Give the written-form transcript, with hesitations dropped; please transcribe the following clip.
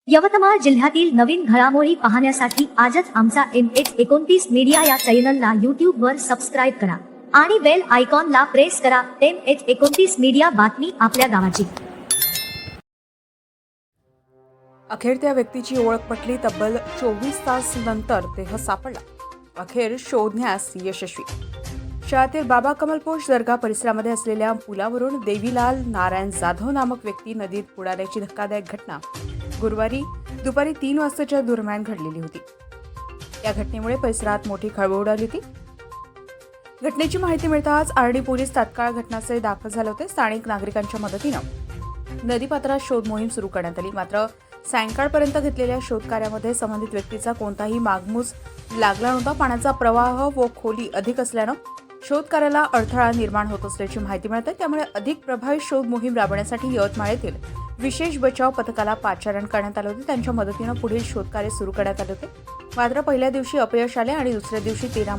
यवतमाळ जिल्ह्यातील नवीन घडामोडी पाहण्यासाठी आजच आमचा MH29 मीडिया या चॅनलला यूट्यूबवर सबस्क्राईब करा आणि बेल आयकॉनला प्रेस करा. MH29 मीडिया, बातमी आपल्या गावाची. अखेर त्या व्यक्तीची ओळख पटली. तब्बल 24 तास नंतर देह सापडला. अखेर शोधण्यास यशस्वी. शहरातील बाबा कमलपोश दर्गा परिसरामध्ये असलेल्या पुलावरून देवीलाल नारायण जाधव नामक व्यक्ती नदीत बुडाल्याची धक्कादायक घटना गुरुवारी दुपारी 3 वाजताच्या दरम्यान घडलेली होती. या घटनेमुळे परिसरात मोठी खळबळ उडाली होती. घटनेची माहिती मिळताच आर्डी पोलीस तात्काळ घटनास्थळी दाखल झाले होते. स्थानिक नागरिकांच्या मदतीनं नदीपात्रात शोध मोहीम सुरू करण्यात आली. मात्र सायंकाळपर्यंत घेतलेल्या शोधकार्यामध्ये संबंधित व्यक्तीचा कोणताही मागमूस लागला नव्हता. पाण्याचा प्रवाह व खोली अधिक असल्यानं शोधकार्याला अडथळा निर्माण होत असल्याची माहिती मिळते. त्यामुळे अधिक प्रभावी शोध मोहीम राबवण्यासाठी यवतमाळ येथील विशेष बचाव पथकाला पाचारण करण्यात आले होते. त्यांच्या मदतीनं पुढील शोधकार्य सुरू करण्यात आले होते. मात्र पहिल्या दिवशी अपयश आले आणि दुसऱ्या दिवशी 13